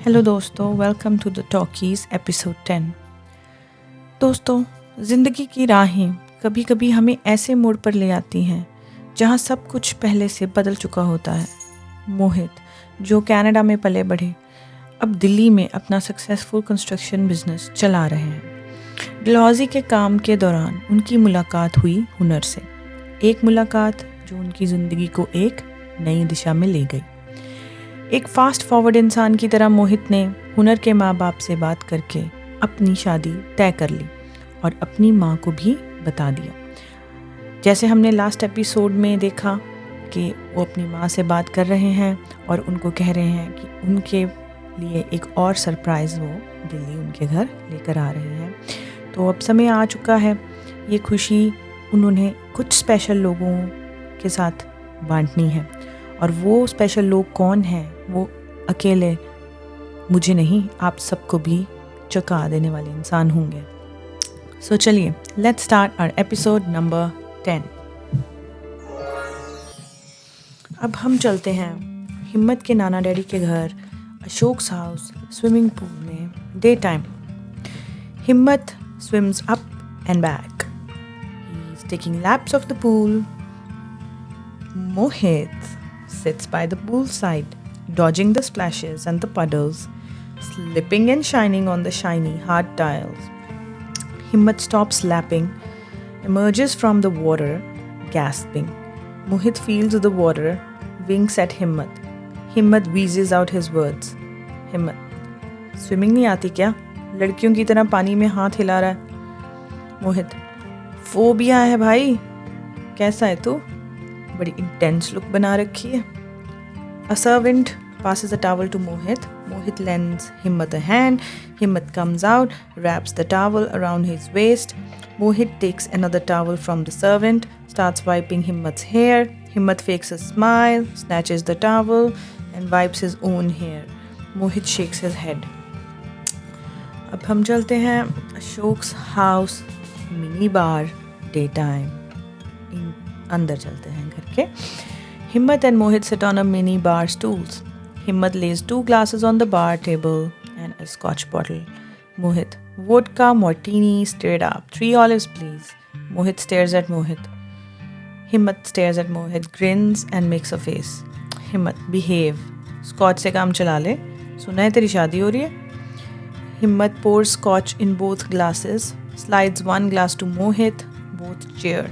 Hello दोस्तों, welcome to the talkies episode 10। दोस्तों, ज़िंदगी की राहें कभी कभी हमें ऐसे मोड़ पर ले आती हैं जहां सब कुछ पहले से बदल चुका होता है। मोहित, जो कनाडा में पले बढ़े, अब दिल्ली में अपना सक्सेसफुल कंस्ट्रक्शन बिजनेस चला रहे हैं। डलहौजी के काम के दौरान उनकी मुलाकात हुई हुनर से। एक मुलाकात जो उनकी ज़िंदगी को एक नई दिशा में ले गई। एक फास्ट फॉरवर्ड इंसान की तरह मोहित ने हुनर के माँ बाप से बात करके अपनी शादी तय कर ली और अपनी माँ को भी बता दिया। जैसे हमने लास्ट एपिसोड में देखा कि वो अपनी माँ से बात कर रहे हैं और उनको कह रहे हैं कि उनके लिए एक और सरप्राइज़ वो दिल्ली उनके घर लेकर आ रहे हैं। तो अब समय आ चुका है, ये खुशी उन्होंने कुछ स्पेशल लोगों के साथ बांटनी है। और वो स्पेशल लोग कौन हैं, वो अकेले मुझे नहीं, आप सबको भी चौंका देने वाले इंसान होंगे। सो चलिए, let's start our episode number 10। अब हम चलते हैं हिम्मत के नाना डैडी के घर, अशोक्स हाउस, स्विमिंग पूल में डे टाइम। हिम्मत swims up and back. He's taking laps of the pool. Mohit sits by the poolside, dodging the splashes and the puddles, slipping and shining on the shiny, hard tiles. Himmat stops lapping, emerges from the water, gasping. Mohit feels the water, winks at Himmat. Himmat wheezes out his words. Himmat, swimming नहीं आती क्या? लड़कियों की तरह पानी में हाथ हिला रहा है। मोहित, फोबिया है भाई। कैसा है तू? बड़ी इंटेंस लुक बना रखी है। A servant passes a towel to Mohit. Mohit lends Himmat a hand. Himmat comes out, wraps the towel around his waist. Mohit takes another towel from the servant, starts wiping Himmat's hair. Himmat fakes a smile, snatches the towel, and wipes his own hair. Mohit shakes his head. अब हम चलते हैं Ashok's house mini bar day time. अंदर चलते हैं घर के। Himmat and Mohit sit on a mini bar stools. Himmat lays 2 glasses on the bar table and a scotch bottle. Mohit, vodka, martini, stirred up. 3 olives, please. Mohit stares at Mohit. Himmat stares at Mohit, grins and makes a face. Himmat, behave. Scotch से काम चला ले। सुना है तेरी शादी हो रही है? Himmat pours scotch in both glasses, slides 1 glass to Mohit, both cheer.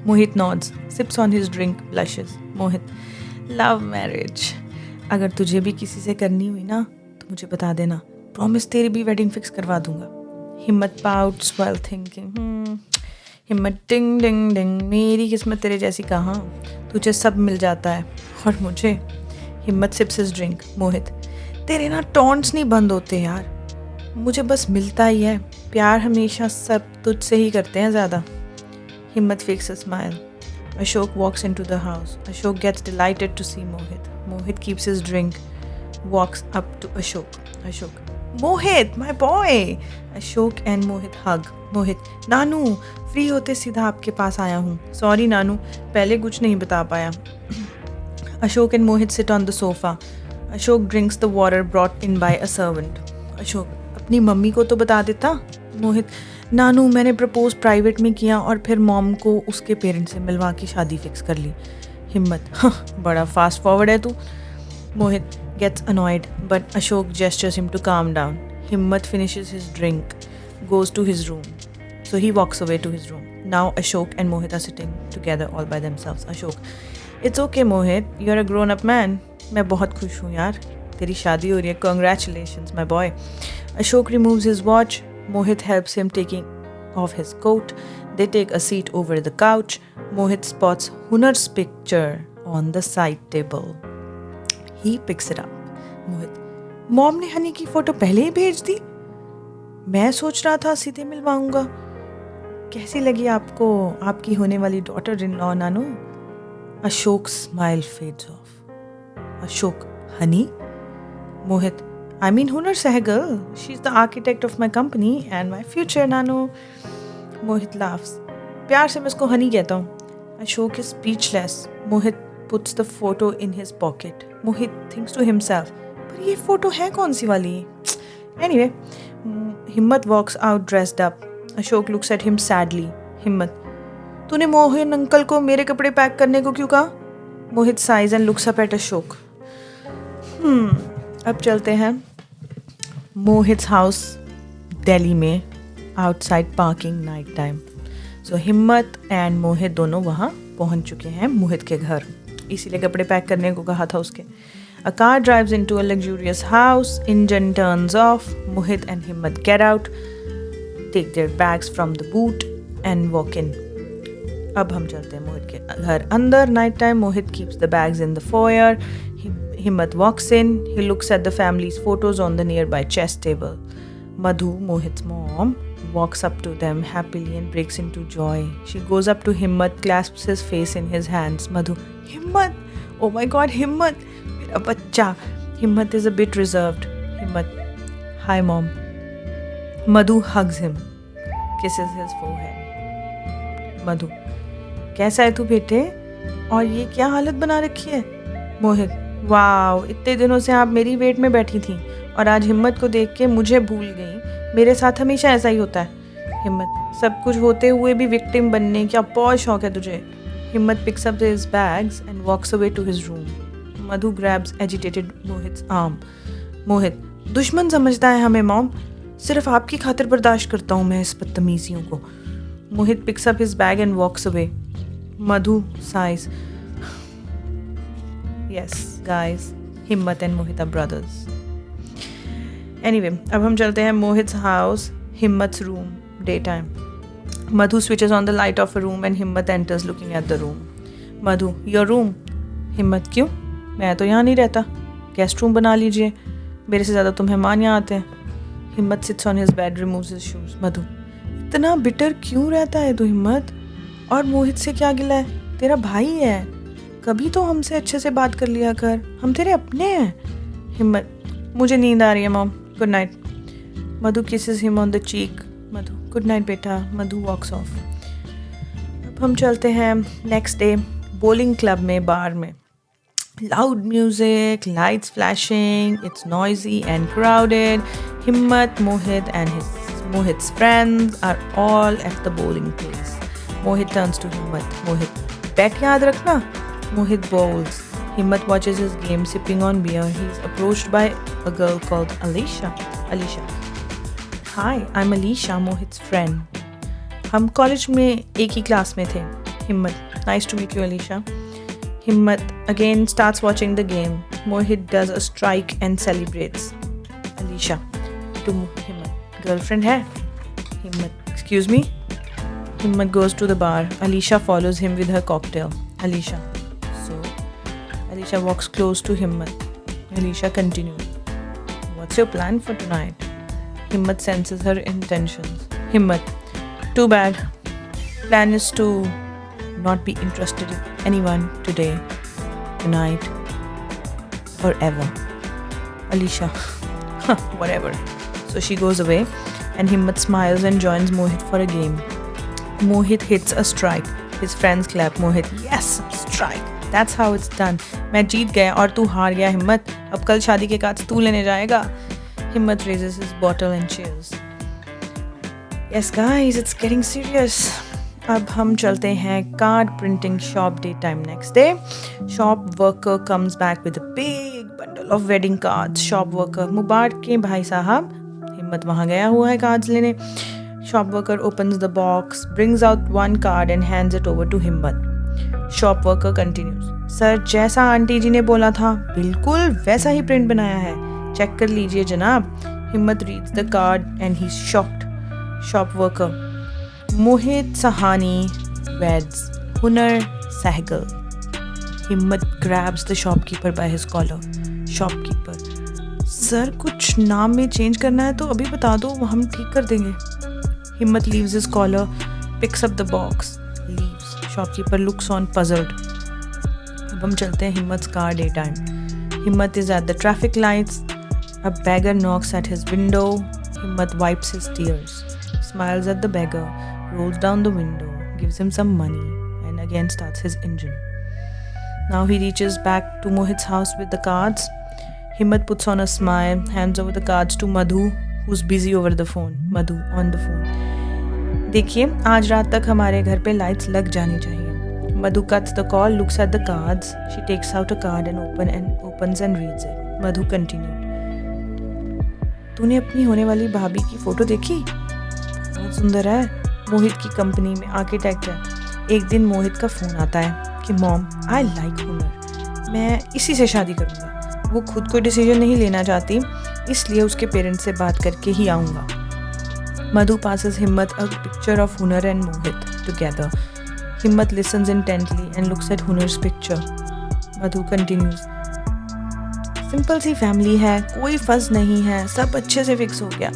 Mohit nods, sips on his drink, blushes. Mohit, love marriage. अगर तुझे भी किसी से करनी हुई ना तो मुझे बता देना, प्रॉमिस तेरी भी वेडिंग फिक्स करवा दूंगा। Himmat pouts while thinking. Himmat, ding ding ding, मेरी किस्मत तेरे जैसी कहाँ, तुझे सब मिल जाता है और मुझे। Himmat sips his drink. Mohit, तेरे ना टॉन्ट्स नहीं बंद होते यार, मुझे बस मिलता ही है प्यार, हमेशा सब तुझसे ही करते हैं ज़्यादा। Himmat fakes a smile. Ashok walks into the house. Ashok gets delighted to see Mohit. Mohit keeps his drink, walks up to Ashok. Ashok, Mohit, my boy. Ashok and Mohit hug. Mohit, Nanu, free होते सीधा आपके पास आया हूँ। Sorry नानू, पहले कुछ नहीं बता पाया। Ashok and Mohit sit on the sofa. Ashok drinks the water brought in by a servant. Ashok, अपनी मम्मी को तो बता देता। मोहित, नानू, मैंने प्रपोज प्राइवेट में किया और फिर मॉम को उसके पेरेंट्स से मिलवा के शादी फिक्स कर ली। हिम्मत, बड़ा फास्ट फॉरवर्ड है तू। मोहित gets annoyed, but Ashok gestures him to calm down. Himmat finishes his drink, goes to his room. So he walks away to his room. Now Ashok and Mohit are sitting together all by themselves. Ashok, it's okay Mohit, you're a grown up man. मैं बहुत खुश हूँ यार, तेरी शादी हो रही है, congratulations my boy. Ashok removes his watch. Mohit helps him taking off his coat. They take a seat over the couch. Mohit spots Hunar's picture on the side table. He picks it up. Mohit, mom ने हनी की photo पहले ही भेज दी? मैं सोच रहा था सीधे मिलवाऊंगा। कैसी लगी आपको आपकी होने वाली daughter in law Nanu? Ashok's smile fades off. Ashok, honey? Mohit, I mean Hunar Sehgal. She's the architect of my company and my future nano. Mohit laughs. प्यार से मैं उसको हनी कहता हूँ। Ashok is speechless. Mohit puts the photo in his pocket. Mohit thinks to himself, पर ये photo है कौन सी वाली? Anyway, Himmat walks out dressed up. Ashok looks at him sadly. Himmat, तूने मोहन अंकल को मेरे कपड़े पैक करने को क्यों कहा? Mohit sighs and looks up at Ashok. अब चलते हैं मोहित हाउस दिल्ली में. Outside parking night time. So Himmat and मोहित दोनों वहाँ पहुँच चुके हैं मोहित के घर, इसीलिए कपड़े पैक करने को कहा था उसके. A car drives into a luxurious house. Engine turns off. Mohit and Himmat get out, take their bags from the boot and walk in. अब हम चलते हैं मोहित के घर अंदर. Night time. Mohit keeps the bags in the foyer. Himmat walks in. He looks at the family's photos on the nearby chess table. Madhu, Mohit's mom, walks up to them happily and breaks into joy. She goes up to Himmat, clasps his face in his hands. Madhu, Himmat! Oh my God, Himmat! मेरा बच्चा. Himmat is a bit reserved. Himmat, hi mom. Madhu hugs him, kisses his forehead. Madhu, कैसा है तू बेटे? और ये क्या हालत बना रखी है? मोहित, वाओ, इतने दिनों से आप मेरी वेट में बैठी थी और आज हिम्मत को देख के मुझे भूल गई. मेरे साथ हमेशा ऐसा ही होता है. हिम्मत, सब कुछ होते हुए भी विक्टिम बनने क्या बहुत शौक है तुझे? हिम्मत picks up his bags and walks away to his room. Madhu grabs agitated Mohit's arm. मोहित, दुश्मन समझता है हमें मॉम. सिर्फ आपकी खातिर बर्दाश्त करता हूँ मैं इस बदतमीजियों को. मोहित picks up his bag and walks away. Madhu sighs. Yes, guys, हिम्मत and Mohit are brothers. Anyway, अब हम चलते हैं मोहित's house, हिम्मत's room, daytime. Madhu switches on the light of a room and Himmat enters looking at the room. Madhu, your room. हिम्मत, क्यों? मैं तो यहाँ नहीं रहता. गेस्ट रूम बना लीजिए. मेरे से ज़्यादा तो मेहमान यहाँ आते हैं. हिम्मत sits on his bed, removes his shoes. मधु, इतना बिटर क्यों रहता है तू हिम्मत? और मोहित से क्या गिला है? तेरा भाई है. कभी तो हमसे अच्छे से बात कर लिया कर. हम तेरे अपने हैं. हिम्मत, मुझे नींद आ रही है mom. Good night. Madhu kisses him on the cheek. Madhu, good night बेटा. मधु वॉक्स ऑफ. अब हम चलते हैं नेक्स्ट डे बोलिंग क्लब में, बार में. Loud music, lights flashing, it's noisy and crowded. Himmat, Mohit and Mohit's friends are all at the bowling place. Mohit turns to Himmat. Mohit, bet yaad rakhna. Mohit bowls. Himmat watches his game sipping on beer. He's approached by a girl called Alisha. Hi, I'm Alisha, Mohit's friend. हम college में एक ही class में थे. Himmat, nice to meet you, Alisha. Himmat again starts watching the game. Mohit does a strike and celebrates. Alisha to Himmat, girlfriend hai? Himmat, excuse me? Himmat goes to the bar. Alisha follows him with her cocktail. Alisha, so? Alisha walks close to Himmat. Alisha continues. What's your plan for tonight? Himmat senses her intentions. Himmat, too bad. Plan is to not be interested in anyone today, tonight, or ever. Alisha, whatever. So she goes away and Himmat smiles and joins Mohit for a game. Mohit hits a strike. His friends clap. Mohit, yes, strike. That's how it's done. मैं जीत गया और तू हार गया हिम्मत. अब कल शादी के कार्ड्स तू लेने जाएगा. Himmat raises his bottle and cheers. Yes guys, it's getting serious. अब हम चलते हैं card printing shop. Day time next day. Shop worker comes back with a big bundle of wedding cards. Shop worker, Mubarak के भाई साहब. हिम्मत वहाँ गया हुआ है कार्ड्स लेने. Shop worker opens the box, brings out one card and hands it over to Himmat. Shop worker continues. Sir, जैसा आंटी जी ने बोला था बिल्कुल वैसा ही प्रिंट बनाया है. चेक कर लीजिए जनाब. हिम्मत reads the card and he is shocked. Shop worker, Mohit Sahani weds Hunar Sehgal. Himmat grabs the shopkeeper by his collar. Shopkeeper, sir कुछ नाम में चेंज करना है तो अभी बता दो, हम ठीक कर देंगे. Himmat leaves his collar, picks up the box, leaves. Shopkeeper looks on puzzled. अब हम चलते हैं Himmat's car. Day time. Himmat is at the traffic lights. A beggar knocks at his window. Himmat wipes his tears, smiles at the beggar, rolls down the window, gives him some money, and again starts his engine. Now he reaches back to Mohit's house with the cards. Himmat puts on a smile, hands over the cards to Madhu, who's busy over the phone. Madhu on the phone. देखिए, आज रात तक हमारे घर पे lights लग जानी चाहिए. Madhu cuts the call, looks at the cards. She takes out a card and opens and reads it. Madhu continued. तूने अपनी होने वाली भाभी की फोटो देखी? बहुत सुंदर है. मोहित की कंपनी में आर्किटेक्ट है. एक दिन मोहित का फ़ोन आता है कि मॉम, आई लाइक हुनर, मैं इसी से शादी करूँगा. वो खुद कोई डिसीजन नहीं लेना चाहती, इसलिए उसके पेरेंट्स से बात करके ही आऊँगा. मधु passes Himmat a picture of Hunar and Mohit together. Himmat listens intently and looks at Hunar's picture. Madhu continues. Simple सी फैमिली है, कोई फर्ज नहीं है, सब अच्छे से फिक्स हो गया.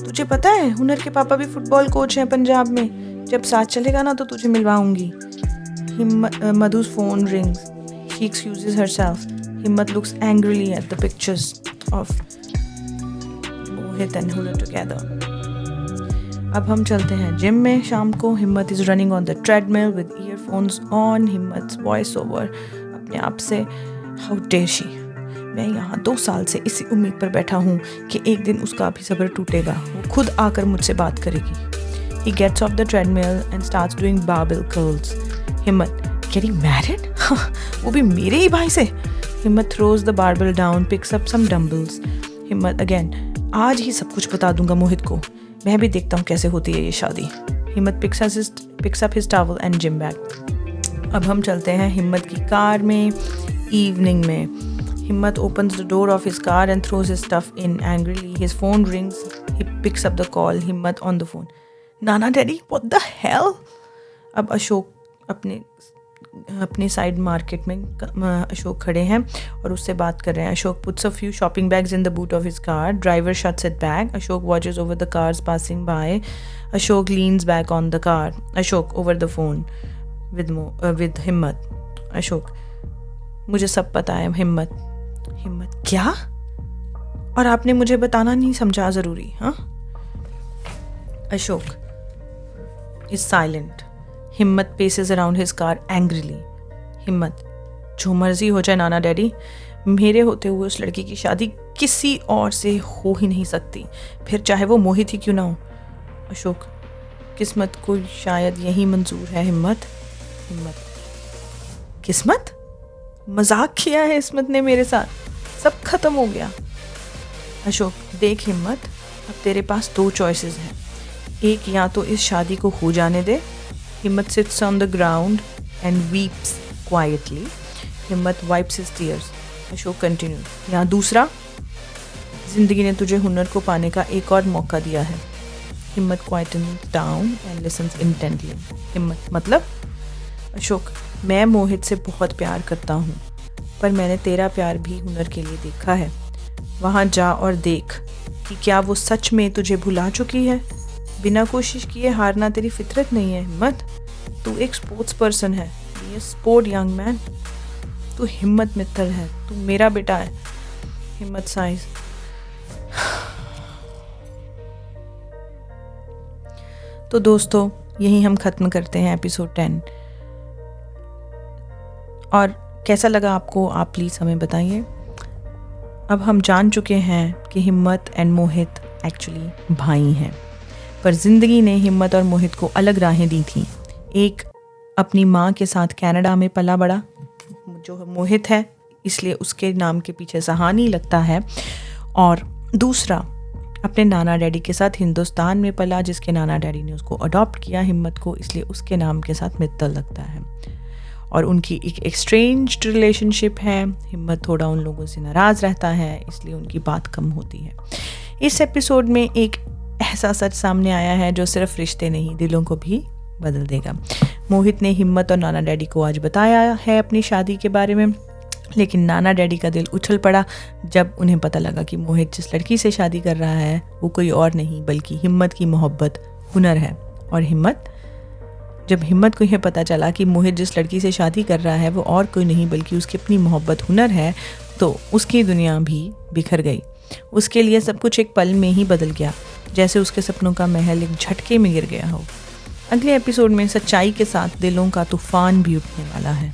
तुझे पता है हुनर के पापा भी फुटबॉल कोच हैं पंजाब में. जब साथ चलेगा ना तो तुझे मिलवाऊंगी. Madhu's phone rings. She excuses herself. Himmat looks angrily at the pictures of Mohit and Hunar together. अब हम चलते हैं जिम में. शाम को हिम्मत is running on the treadmill with earphones on. हिम्मत वॉइस ओवर अपने आप से. हाउ डेयर शी, मैं यहाँ 2 साल से इसी उम्मीद पर बैठा हूँ कि एक दिन उसका भी सब्र टूटेगा, वो खुद आकर मुझसे बात करेगी. He gets off the treadmill and starts doing barbell curls. हिम्मत, getting married? वो भी मेरे ही भाई से. हिम्मत throws the barbell down, picks up some dumbbells. हिम्मत again, आज ही सब कुछ बता दूंगा मोहित को. मैं भी देखता हूँ कैसे होती है ये शादी. हिम्मत picks up his towel and gym bag. अब हम चलते हैं हिम्मत की कार में. इवनिंग में हिम्मत opens the door of his car and throws his stuff in angrily. His phone rings. He picks up the call. Himmat on the phone. Nana Daddy, what the hell? अब अशोक अपने side market में अशोक खड़े हैं और उससे बात कर रहे हैं. Ashok puts a few shopping bags in the boot of his car. Driver shuts it back. Ashok watches over the cars passing by. Ashok leans back on the car. Ashok over the phone with Himmat. Ashok, मुझे सब पता है. हिम्मत, क्या? और आपने मुझे बताना नहीं समझा ज़रूरी? हाँ. Ashok is silent. हिम्मत paces around his car angrily. हिम्मत, जो मर्जी हो जाए नाना डैडी, मेरे होते हुए उस लड़की की शादी किसी और से हो ही नहीं सकती, फिर चाहे वो मोहित ही क्यों ना हो. अशोक, किस्मत को शायद यही मंजूर है. हिम्मत, किस्मत? मजाक किया है किस्मत ने मेरे साथ, सब खत्म हो गया. अशोक, देख हिम्मत, अब तेरे पास 2 चॉइसेस हैं. एक, या तो इस शादी को हो जाने दे. Himmat sits on the ground and weeps quietly. Himmat wipes his tears. Ashok continue. या दूसरा, जिंदगी ने तुझे हुनर को पाने का एक और मौका दिया है. हिम्मत क्वाइटन्स डाउन एंड लिसन्स इंटेंटली. हिम्मत, मतलब? अशोक, मैं मोहित से बहुत प्यार करता हूँ, पर मैंने तेरा प्यार भी हुनर के लिए देखा है. वहाँ जा और देख कि क्या वो सच में तुझे भुला चुकी है. बिना कोशिश किए हारना तेरी फितरत नहीं है. हिम्मत, तू एक स्पोर्ट्स पर्सन है. ये स्पोर्ट यंग मैन. तू हिम्मत मित्तल है, तू मेरा बेटा है. हिम्मत साइज. तो दोस्तों, यही हम ख़त्म करते हैं एपिसोड 10. और कैसा लगा आपको, आप प्लीज़ हमें बताइए. अब हम जान चुके हैं कि हिम्मत एंड मोहित एक्चुअली भाई हैं, पर ज़िंदगी ने हिम्मत और मोहित को अलग राहें दी थी. एक अपनी माँ के साथ कनाडा में पला बड़ा, जो मोहित है इसलिए उसके नाम के पीछे सहानी लगता है. और दूसरा अपने नाना डैडी के साथ हिंदुस्तान में पला, जिसके नाना डैडी ने उसको अडॉप्ट किया हिम्मत को, इसलिए उसके नाम के साथ मित्तल लगता है. और उनकी एक एक्सट्रेंज्ड रिलेशनशिप है. हिम्मत थोड़ा उन लोगों से नाराज़ रहता है, इसलिए उनकी बात कम होती है. इस एपिसोड में एक ऐसा सच सामने आया है जो सिर्फ रिश्ते नहीं, दिलों को भी बदल देगा. मोहित ने हिम्मत और नाना डैडी को आज बताया है अपनी शादी के बारे में, लेकिन नाना डैडी का दिल उछल पड़ा जब उन्हें पता लगा कि मोहित जिस लड़की से शादी कर रहा है वो कोई और नहीं बल्कि हिम्मत की मोहब्बत हुनर है. और जब हिम्मत को यह पता चला कि मोहित जिस लड़की से शादी कर रहा है वो और कोई नहीं बल्कि उसकी अपनी मोहब्बत हुनर है, तो उसकी दुनिया भी बिखर गई. उसके लिए सब कुछ एक पल में ही बदल गया, जैसे उसके सपनों का महल एक झटके में गिर गया हो. अगले एपिसोड में सच्चाई के साथ दिलों का तूफान भी उठने वाला है.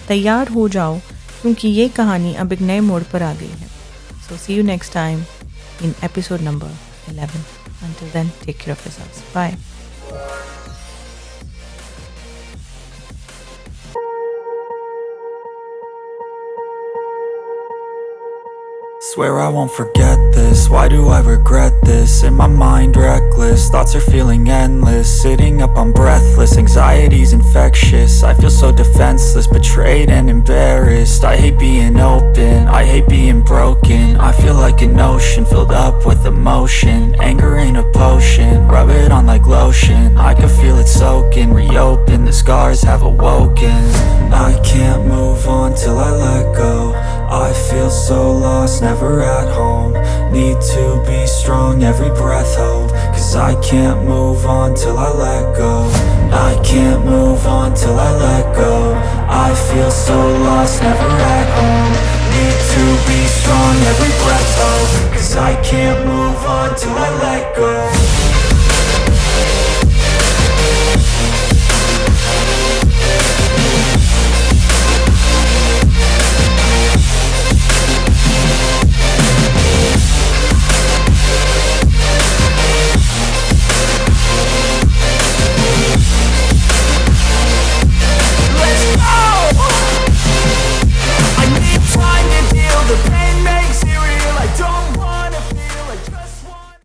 तैयार हो जाओ, क्योंकि ये कहानी अब एक नए मोड़ पर आ गई है. So see you next time in episode number 11. Until then, take care of yourselves. Bye. Swear I won't forget this, why do I regret this? In my mind reckless, thoughts are feeling endless. Sitting up I'm breathless, anxiety's infectious. I feel so defenseless, betrayed and embarrassed. I hate being open, I hate being broken. I feel like an ocean filled up with emotion. Anger ain't a potion, rub it on like lotion. I can feel it soaking, reopen, the scars have awoken. I can't move on till I let go. I feel so lost, never at home. Need to be strong, every breath hold. Cause I can't move on till I let go. I can't move on till I let go. I feel so lost, never at home. Need to be strong, every breath hold. Cause I can't move on till I let go.